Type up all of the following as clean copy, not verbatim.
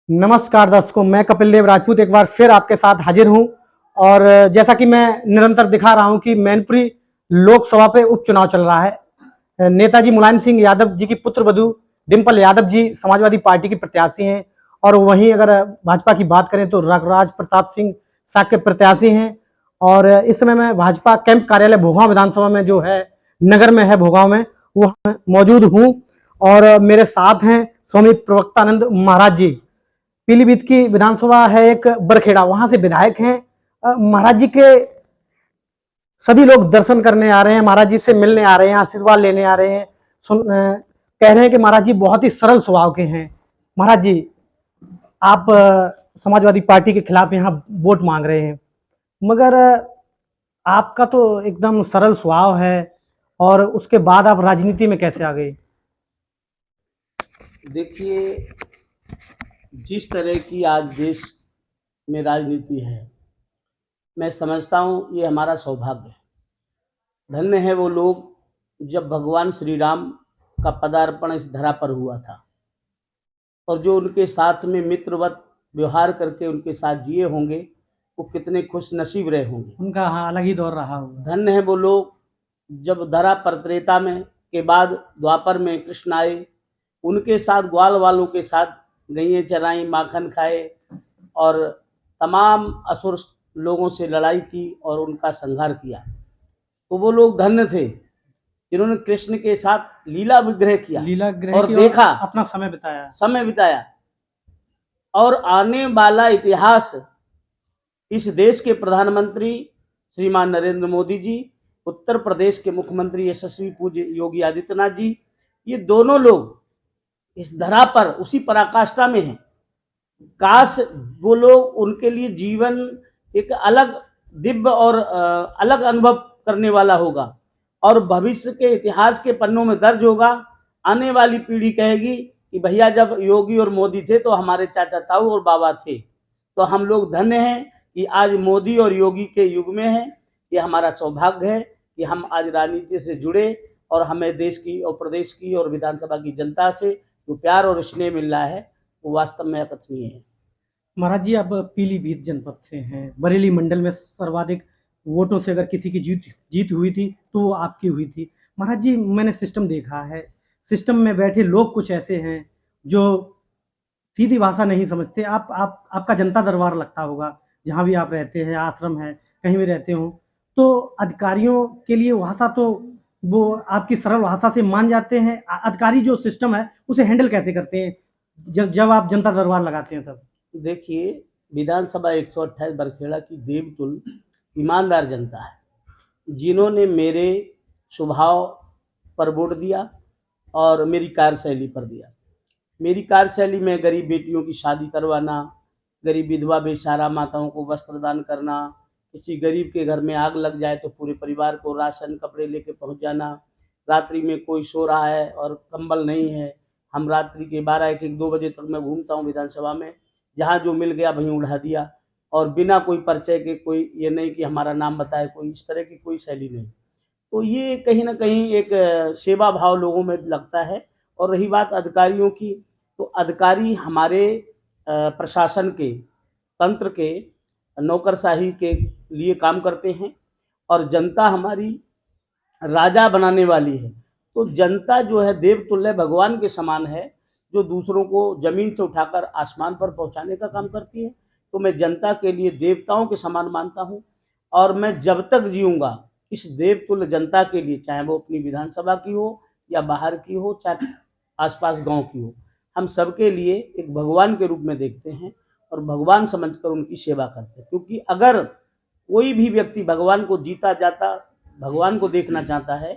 नमस्कार दर्शकों, मैं कपिल देव राजपूत एक बार फिर आपके साथ हाजिर हूं। और जैसा कि मैं निरंतर दिखा रहा हूं कि मैनपुरी लोकसभा पे उपचुनाव चल रहा है। नेताजी मुलायम सिंह यादव जी की पुत्र वधू डिम्पल यादव जी समाजवादी पार्टी की प्रत्याशी हैं, और वहीं अगर भाजपा की बात करें तो राज प्रताप सिंह साक्य प्रत्याशी हैं। और इस समय मैं भाजपा कैंप कार्यालय भोगांव विधानसभा में जो है नगर में है भोगांव में, वह मौजूद हूँ। और मेरे साथ हैं स्वामी प्रवक्तानंद महाराज जी। पीलीभीत की विधानसभा है एक बरखेड़ा, वहां से विधायक हैं। महाराज जी के सभी लोग दर्शन करने आ रहे हैं, महाराज जी से मिलने आ रहे हैं, आशीर्वाद लेने आ रहे हैं। कह रहे हैं कि महाराज जी बहुत ही सरल स्वभाव के हैं। महाराज जी, आप समाजवादी पार्टी के खिलाफ यहाँ वोट मांग रहे हैं, मगर आपका तो एकदम सरल स्वभाव है, और उसके बाद आप राजनीति में कैसे आ गए? देखिए, जिस तरह की आज देश में राजनीति है, मैं समझता हूँ ये हमारा सौभाग्य है। धन्य है वो लोग जब भगवान श्री राम का पदार्पण इस धरा पर हुआ था, और जो उनके साथ में मित्रवत व्यवहार करके उनके साथ जिए होंगे, वो कितने खुश नसीब रहे होंगे। उनका हाँ अलग ही दौर रहा होगा। धन्य है वो लोग जब धरा पर त्रेता में के बाद द्वापर में कृष्ण आए, उनके साथ ग्वाल वालों के साथ गईएं चराई, माखन खाए, और तमाम असुर लोगों से लड़ाई की और उनका संहार किया। तो वो लोग धन्य थे जिन्होंने कृष्ण के साथ लीला विग्रह किया, लीला ग्रह और की देखा, अपना समय बिताया। और आने वाला इतिहास इस देश के प्रधानमंत्री श्रीमान नरेंद्र मोदी जी, उत्तर प्रदेश के मुख्यमंत्री यशस्वी पूज्य योगी आदित्यनाथ जी, ये दोनों लोग इस धरा पर उसी पराकाष्ठा में हैं। काश वो लोग, उनके लिए जीवन एक अलग दिव्य और अलग अनुभव करने वाला होगा, और भविष्य के इतिहास के पन्नों में दर्ज होगा। आने वाली पीढ़ी कहेगी कि भैया जब योगी और मोदी थे तो हमारे चाचा ताऊ और बाबा थे। तो हम लोग धन्य हैं कि आज मोदी और योगी के युग में हैं। ये हमारा सौभाग्य है कि हम आज राजनीति से जुड़े, और हमें देश की और प्रदेश की और विधानसभा की जनता से जो प्यार और स्नेह मिल रहा है वो वास्तव में अकथनीय है। महाराज जी, अब पीलीभीत जनपद से हैं, बरेली मंडल में सर्वाधिक वोटों से अगर किसी की जीत हुई थी तो वो आपकी हुई थी। महाराज जी, मैंने सिस्टम देखा है, सिस्टम में बैठे लोग कुछ ऐसे हैं जो सीधी भाषा नहीं समझते। आपका जनता दरबार लगता होगा, जहाँ भी आप रहते हैं, आश्रम है, कहीं भी रहते हो, तो अधिकारियों के लिए भाषा तो वो आपकी सरल भाषा से मान जाते हैं। अधिकारी जो सिस्टम है उसे हैंडल कैसे करते हैं जब आप जनता दरबार लगाते हैं तब? देखिए, विधानसभा 128 बरखेड़ा की देवतुल ईमानदार जनता है, जिन्होंने मेरे स्वभाव पर वोट दिया और मेरी कार्यशैली पर दिया। मेरी कार्यशैली में गरीब बेटियों की शादी करवाना, गरीब विधवा बेसहारा माताओं को वस्त्र दान करना, किसी गरीब के घर में आग लग जाए तो पूरे परिवार को राशन कपड़े लेके पहुंच जाना, रात्रि में कोई सो रहा है और कंबल नहीं है, हम रात्रि के 12, 1, 1, 2 बजे तक मैं घूमता हूं विधानसभा में, जहां जो मिल गया वहीं उड़ा दिया, और बिना कोई परिचय के, कोई ये नहीं कि हमारा नाम बताए, कोई इस तरह की कोई शैली नहीं। तो ये कहीं न कहीं एक सेवा भाव लोगों में लगता है। और रही बात अधिकारियों की, तो अधिकारी हमारे प्रशासन के, तंत्र के, नौकरशाही के लिए काम करते हैं, और जनता हमारी राजा बनाने वाली है। तो जनता जो है देवतुल्य भगवान के समान है, जो दूसरों को ज़मीन से उठाकर आसमान पर पहुँचाने का काम करती है। तो मैं जनता के लिए देवताओं के समान मानता हूँ, और मैं जब तक जीऊँगा इस देवतुल्य जनता के लिए, चाहे वो अपनी विधानसभा की हो या बाहर की हो, चाहे आस-पास गाँव की हो, हम सबके लिए एक भगवान के रूप में देखते हैं, और भगवान समझकर उनकी सेवा करते हैं। क्योंकि अगर कोई भी व्यक्ति भगवान को जीता जाता, भगवान को देखना चाहता है,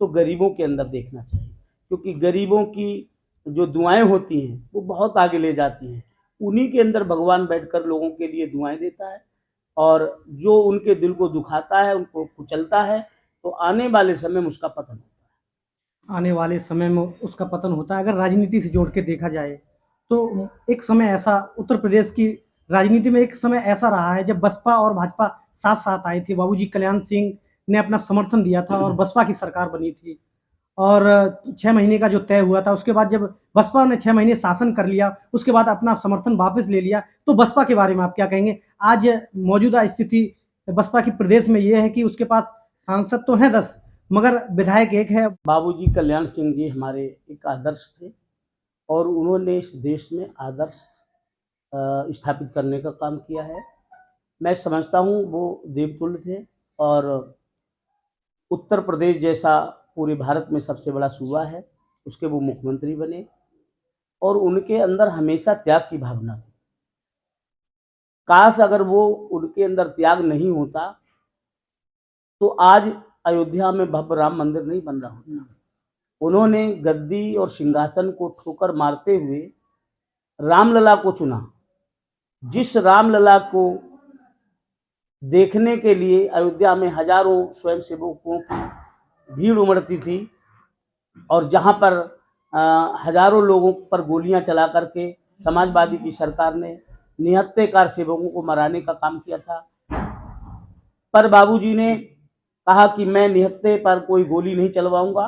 तो गरीबों के अंदर देखना चाहिए, क्योंकि गरीबों की जो दुआएं होती हैं वो बहुत आगे ले जाती हैं। उन्हीं के अंदर भगवान बैठकर लोगों के लिए दुआएं देता है, और जो उनके दिल को दुखाता है, उनको कुचलता है, तो आने वाले समय में उसका पतन होता है। आने वाले समय में उसका पतन होता है। अगर राजनीति से जोड़ के देखा जाए तो एक समय ऐसा उत्तर प्रदेश की राजनीति में एक समय ऐसा रहा है जब बसपा और भाजपा साथ साथ आए थे। बाबूजी कल्याण सिंह ने अपना समर्थन दिया था और बसपा की सरकार बनी थी। और 6 महीने का जो तय हुआ था, उसके बाद जब बसपा ने 6 महीने शासन कर लिया, उसके बाद अपना समर्थन वापस ले लिया, तो बसपा के बारे में आप क्या कहेंगे? आज मौजूदा स्थिति बसपा की प्रदेश में ये है कि उसके पास सांसद तो हैं 10 मगर विधायक 1 है। बाबूजी कल्याण सिंह जी हमारे एक आदर्श थे और उन्होंने इस देश में आदर्श स्थापित करने का काम किया है। मैं समझता हूँ वो देवतुल्य थे और उत्तर प्रदेश जैसा पूरे भारत में सबसे बड़ा सूबा है, उसके वो मुख्यमंत्री बने और उनके अंदर हमेशा त्याग की भावना थी। काश अगर वो उनके अंदर त्याग नहीं होता तो आज अयोध्या में भव्य राम मंदिर नहीं बन रहा होता। उन्होंने गद्दी और सिंहासन को ठोकर मारते हुए रामलला को चुना। जिस रामलला को देखने के लिए अयोध्या में हजारों स्वयंसेवकों की भीड़ उमड़ती थी और जहां पर हजारों लोगों पर गोलियां चला करके समाजवादी की सरकार ने निहत्तेकार सेवकों को मराने का काम किया था, पर बाबूजी ने कहा कि मैं निहत्ते पर कोई गोली नहीं चलवाऊंगा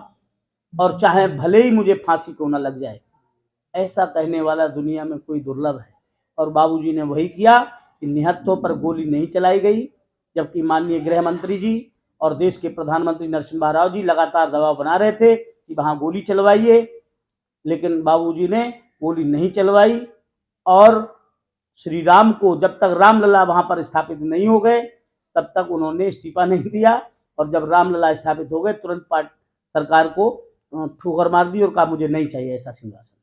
और चाहे भले ही मुझे फांसी क्यों न लग जाए। ऐसा कहने वाला दुनिया में कोई दुर्लभ है और बाबूजी ने वही किया कि निहत्तों पर गोली नहीं चलाई गई, जबकि माननीय गृह मंत्री जी और देश के प्रधानमंत्री नरसिम्हा राव जी लगातार दबाव बना रहे थे कि वहाँ गोली चलवाइए, लेकिन बाबूजी ने गोली नहीं चलवाई और श्री राम को जब तक रामलला वहाँ पर स्थापित नहीं हो गए तब तक उन्होंने इस्तीफा नहीं दिया और जब रामलला स्थापित हो गए तुरंत सरकार को ठोकर मार दी और कहा मुझे नहीं चाहिए ऐसा सिंहासन।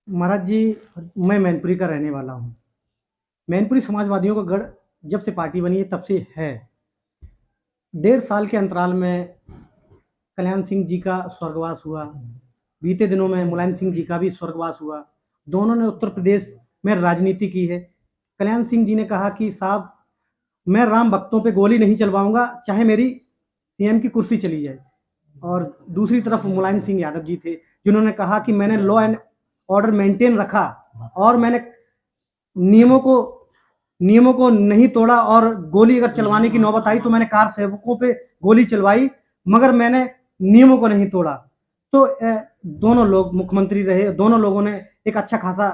महाराज जी, मैं मैनपुरी का रहने वाला हूँ। मैनपुरी समाजवादियों का गढ़ जब से पार्टी बनी है तब से है। 1.5 साल के अंतराल में कल्याण सिंह जी का स्वर्गवास हुआ, बीते दिनों में मुलायम सिंह जी का भी स्वर्गवास हुआ। दोनों ने उत्तर प्रदेश में राजनीति की है। कल्याण सिंह जी ने कहा कि साहब मैं राम भक्तों पे गोली नहीं चलवाऊंगा, चाहे मेरी सीएम की कुर्सी चली जाए। और दूसरी तरफ मुलायम सिंह यादव जी थे जिन्होंने कहा कि मैंने लॉ एंड ऑर्डर मेंटेन रखा और मैंने नियमों को नहीं तोड़ा और गोली अगर चलवाने की नौबत आई तो मैंने कार सेवकों पे गोली चलवाई, मगर मैंने नियमों को नहीं तोड़ा। तो दोनों लोग मुख्यमंत्री रहे, दोनों लोगों ने एक अच्छा खासा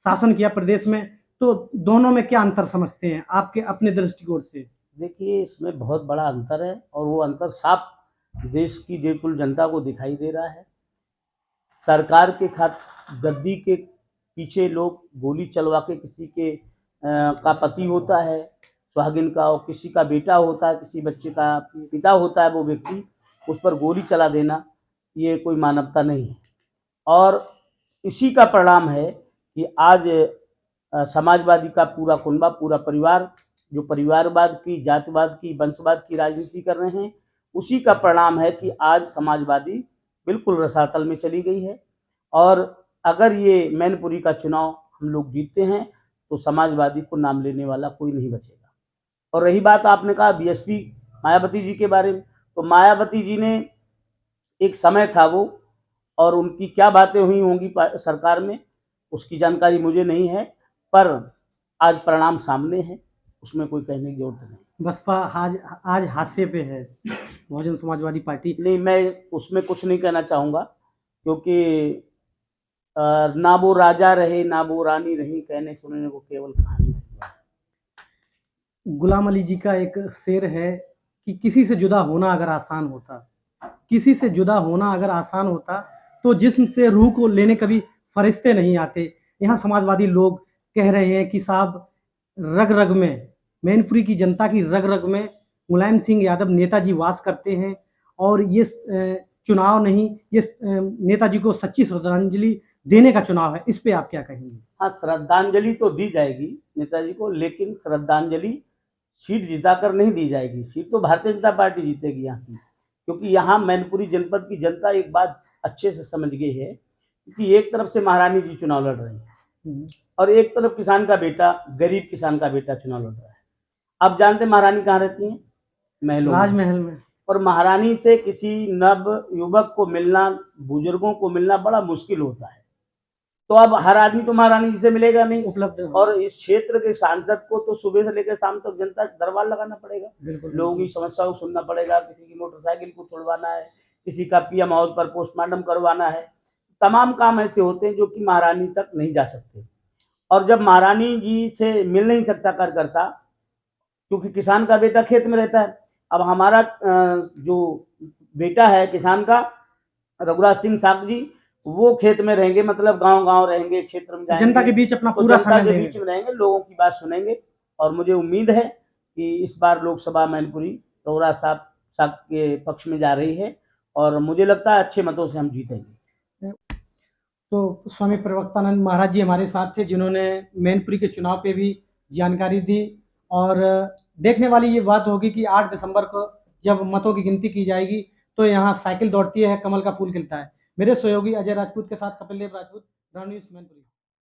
शासन किया प्रदेश में। तो दोनों में क्या अंतर समझते हैं आपके अपने दृष्टिकोण से? देखिए, इसमें बहुत बड़ा अंतर है और वो अंतर साफ देश की देवतुल्य जनता को दिखाई दे रहा है। सरकार के गद्दी के पीछे लोग गोली चलवा के किसी के का पति होता है, सुहागिन का, और किसी का बेटा होता है, किसी बच्चे का पिता होता है, वो व्यक्ति उस पर गोली चला देना ये कोई मानवता नहीं है। और इसी का परिणाम है कि आज समाजवादी का पूरा कुनबा, पूरा परिवार जो परिवारवाद की, जातिवाद की, वंशवाद की राजनीति कर रहे हैं, उसी का परिणाम है कि आज समाजवादी बिल्कुल रसातल में चली गई है। और अगर ये मैनपुरी का चुनाव हम लोग जीतते हैं तो समाजवादी को नाम लेने वाला कोई नहीं बचेगा। और रही बात आपने कहा बीएसपी मायावती जी के बारे में, तो मायावती जी ने एक समय था वो, और उनकी क्या बातें हुई होंगी सरकार में उसकी जानकारी मुझे नहीं है, पर आज परिणाम सामने है, उसमें कोई कहने की जरूरत नहीं। बसपा आज हाशिए पे है, बहुजन समाजवादी पार्टी। नहीं, मैं उसमें कुछ नहीं कहना चाहूँगा क्योंकि ना वो राजा रहे ना वो रानी रही, कहने सुनने को केवल कहानी है। गुलाम अली जी का एक शेर है कि किसी से जुदा होना अगर आसान होता, किसी से जुदा होना अगर आसान होता तो जिस्म से रूह को लेने कभी फरिश्ते नहीं आते। यहाँ समाजवादी लोग कह रहे हैं कि साहब रग रग में, मैनपुरी की जनता की रग रग में मुलायम सिंह यादव नेताजी वास करते हैं और ये चुनाव नहीं, ये नेताजी को सच्ची श्रद्धांजलि देने का चुनाव है। इस पे आप क्या कहेंगे? हाँ, श्रद्धांजलि तो दी जाएगी नेताजी को, लेकिन श्रद्धांजलि सीट जिताकर नहीं दी जाएगी। सीट तो भारतीय जनता पार्टी जीतेगी यहाँ की, क्योंकि यहाँ मैनपुरी जनपद की जनता एक बात अच्छे से समझ गई है कि एक तरफ से महारानी जी चुनाव लड़ रही है और एक तरफ किसान का बेटा, गरीब किसान का बेटा चुनाव लड़ रहा है। अब जानते महारानी कहाँ रहती हैं? महलों, राजमहल में। और महारानी से किसी नव युवक को मिलना, बुजुर्गों को मिलना बड़ा मुश्किल होता है। तो अब हर आदमी तो महारानी जी से मिलेगा नहीं उपलब्ध, और इस क्षेत्र के सांसद को तो सुबह से लेकर शाम तक जनता दरबार लगाना पड़ेगा, लोगों की समस्याओं को सुनना पड़ेगा, किसी की मोटरसाइकिल को छुड़वाना है, किसी का पीएम हाउस पर पोस्टमार्टम करवाना है, तमाम काम ऐसे होते हैं जो कि महारानी तक नहीं जा सकते। और जब महारानी जी से मिल नहीं सकता कार्यकर्ता, क्योंकि किसान का बेटा खेत में रहता है। अब हमारा जो बेटा है किसान का, रघुराज सिंह साग जी, वो खेत में रहेंगे, मतलब गांव-गांव रहेंगे, क्षेत्र में जाएंगे, जनता के बीच अपना तो पूरा जनता समय के देंगे। बीच में रहेंगे, लोगों की बात सुनेंगे। और मुझे उम्मीद है कि इस बार लोकसभा मैनपुरी रघुराज साहब के पक्ष में जा रही है और मुझे लगता है अच्छे मतों से हम जीतेंगे। तो स्वामी प्रवक्तानंद महाराज जी हमारे साथ थे, जिन्होंने मैनपुरी के चुनाव पे भी जानकारी दी। और देखने वाली ये बात होगी कि 8 दिसंबर को जब मतों की गिनती की जाएगी तो यहाँ साइकिल दौड़ती है, कमल का फूल खिलता है। मेरे सहयोगी अजय राजपूत के साथ कपिल देव राजपूत, ग्राउंड न्यूज़ मैनपुरी।